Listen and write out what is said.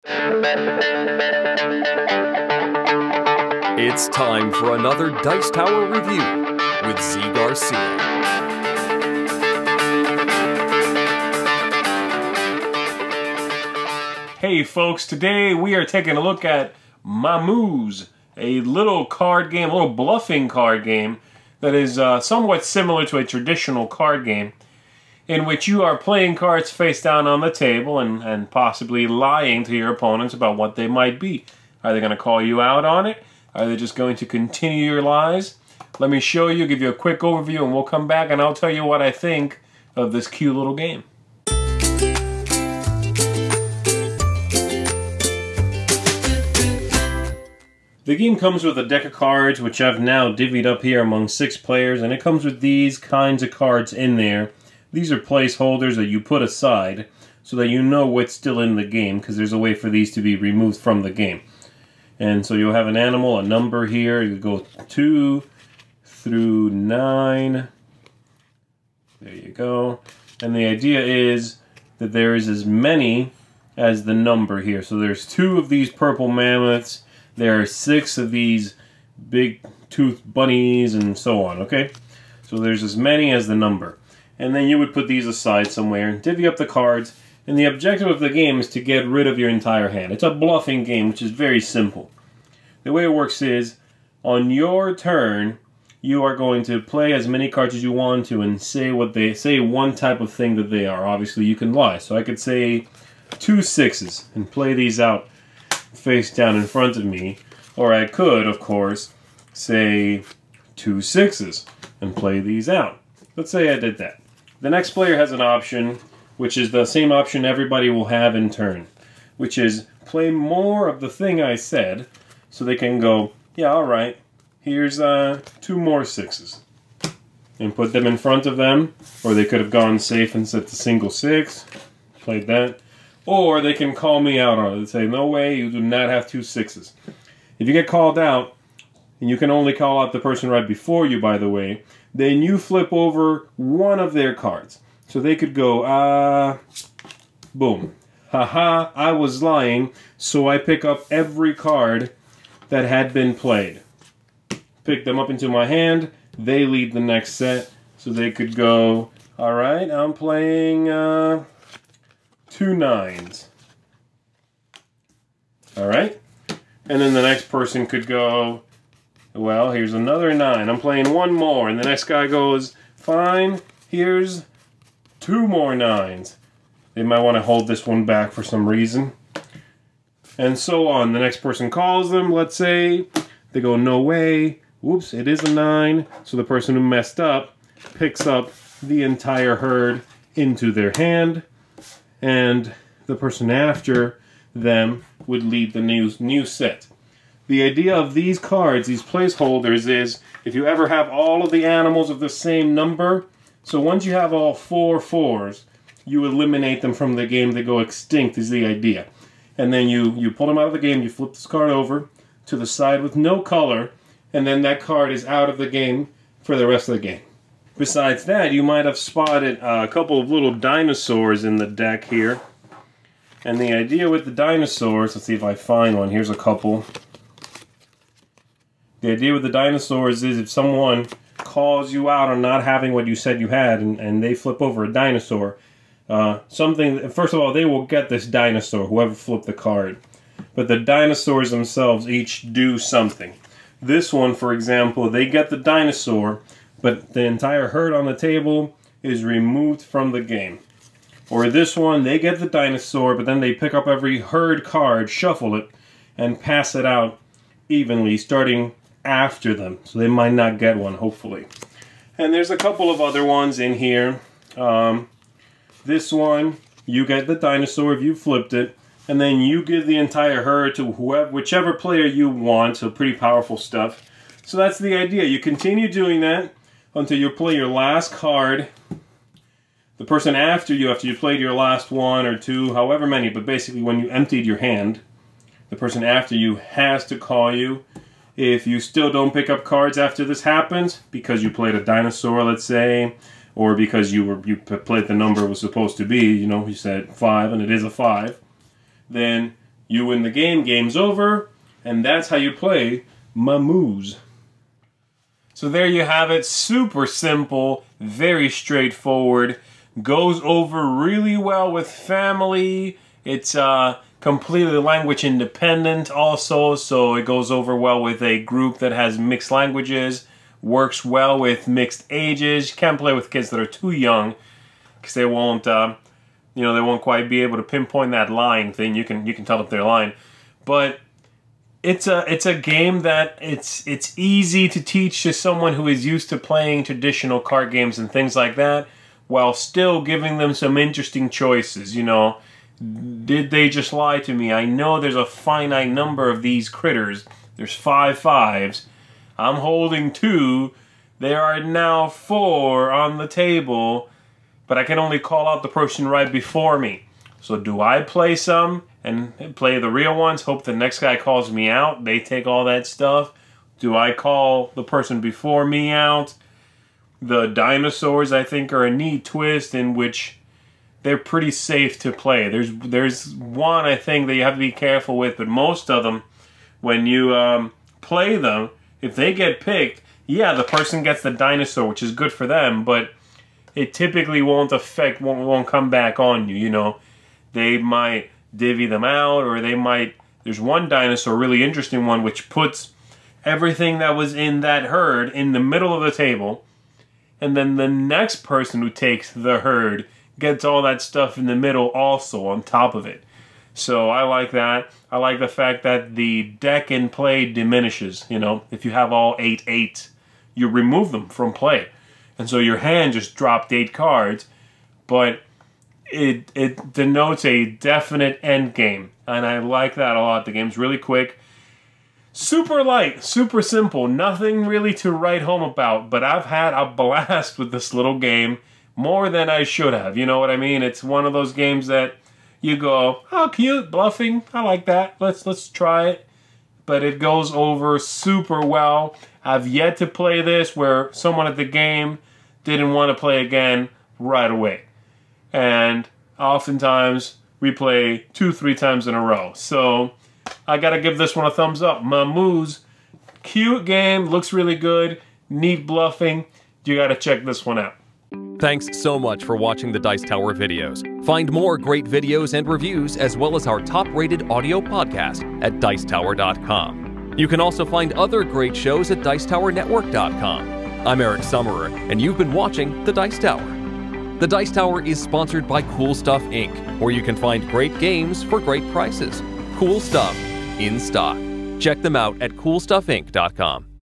It's time for another Dice Tower review with Zee Garcia. Hey folks, today we are taking a look at MammuZ, a little card game, a little bluffing card game that is somewhat similar to a traditional card game in which you are playing cards face down on the table and possibly lying to your opponents about what they might be. Are they going to call you out on it? Are they just going to continue your lies? Let me show you, give you a quick overview, and we'll come back and I'll tell you what I think of this cute little game. The game comes with a deck of cards, which I've now divvied up here among 6 players, and it comes with these kinds of cards in there. These are placeholders that you put aside so that you know what's still in the game, because there's a way for these to be removed from the game. And so you'll have an animal, a number here. You go 2 through 9. There you go. And the idea is that there is as many as the number here. So there's 2 of these purple mammoths. There are 6 of these big tooth bunnies and so on, okay? So there's as many as the number. And then you would put these aside somewhere and divvy up the cards. And the objective of the game is to get rid of your entire hand. It's a bluffing game, which is very simple. The way it works is, on your turn, you are going to play as many cards as you want to and say one type of thing that they are. Obviously, you can lie. So I could say 2 6s and play these out face down in front of me. Or I could, of course, say 2 6s and play these out. Let's say I did that. The next player has an option, which is the same option everybody will have in turn, which is play more of the thing I said, so they can go, yeah, alright, here's 2 more 6s. And put them in front of them, or they could have gone safe and set the single 6, played that. Or they can call me out on it and say, no way, you do not have 2 6s. If you get called out, and you can only call out the person right before you, by the way, then you flip over one of their cards. So they could go, boom. Haha, I was lying, so I pick up every card that had been played. Pick them up into my hand, they lead the next set, so they could go, alright, I'm playing 2 9s. Alright? And then the next person could go, well, here's another 9. I'm playing 1 more. And the next guy goes, fine, here's 2 more 9s. They might want to hold this one back for some reason. And so on. The next person calls them, let's say. They go, no way. Whoops, it is a 9. So the person who messed up picks up the entire herd into their hand. And the person after them would lead the new set. The idea of these cards, these placeholders, is if you ever have all of the animals of the same number, so once you have all 4 4s, you eliminate them from the game. They go extinct is the idea. And then you pull them out of the game, you flip this card over to the side with no color, and then that card is out of the game for the rest of the game. Besides that, you might have spotted a couple of little dinosaurs in the deck here. And the idea with the dinosaurs, let's see if I find one, here's a couple. The idea with the dinosaurs is if someone calls you out on not having what you said you had and they flip over a dinosaur, first of all, they will get this dinosaur, whoever flipped the card. But the dinosaurs themselves each do something. This one, for example, they get the dinosaur, but the entire herd on the table is removed from the game. Or this one, they get the dinosaur, but then they pick up every herd card, shuffle it, and pass it out evenly, starting after them. So they might not get one, hopefully. And there's a couple of other ones in here. This one, you get the dinosaur if you flipped it, and then you give the entire herd to whichever player you want, so pretty powerful stuff. So that's the idea. You continue doing that until you play your last card. The person after you played your last 1 or 2, however many, but basically when you emptied your hand, the person after you has to call you. If you still don't pick up cards after this happens, because you played a dinosaur, let's say, or because you played the number it was supposed to be, you know, you said 5 and it is a 5, then You win the game, game's over, and that's how you play MammuZ. So there you have it, super simple, very straightforward, goes over really well with family. It's completely language independent also, so it goes over well with a group that has mixed languages, works well with mixed ages. You can't play with kids that are too young because they won't, they won't quite be able to pinpoint that line thing. You can tell if they're lying, but it's a game that it's easy to teach to someone who is used to playing traditional card games and things like that, while still giving them some interesting choices. Did they just lie to me? I know there's a finite number of these critters. There's 5 5s. I'm holding 2. There are now 4 on the table, but I can only call out the person right before me. So do I play some and play the real ones, hope the next guy calls me out, they take all that stuff? Do I call the person before me out? The dinosaurs, I think, are a neat twist in which they're pretty safe to play. There's one, I think, that you have to be careful with, but most of them, when you play them, if they get picked, yeah, the person gets the dinosaur, which is good for them, but it typically won't come back on you, They might divvy them out, or they might... There's one dinosaur, really interesting one, which puts everything that was in that herd in the middle of the table, and then the next person who takes the herd gets all that stuff in the middle also on top of it. So I like that. I like the fact that the deck in play diminishes, If you have all 8/8, you remove them from play. And so your hand just dropped 8 cards, but it denotes a definite end game. And I like that a lot. The game's really quick. Super light, super simple, nothing really to write home about, but I've had a blast with this little game, more than I should have, you know what I mean? It's one of those games that you go, oh, cute, bluffing, I like that, let's try it. But it goes over super well. I've yet to play this where someone at the game didn't want to play again right away. And oftentimes we play 2-3 times in a row. So I gotta give this one a thumbs up. MammuZ, cute game, looks really good, neat bluffing. You gotta check this one out. Thanks so much for watching the Dice Tower videos. Find more great videos and reviews, as well as our top-rated audio podcast at Dicetower.com. You can also find other great shows at Dicetowernetwork.com. I'm Eric Summerer, and you've been watching The Dice Tower. The Dice Tower is sponsored by Cool Stuff Inc., where you can find great games for great prices. Cool stuff in stock. Check them out at CoolStuffInc.com.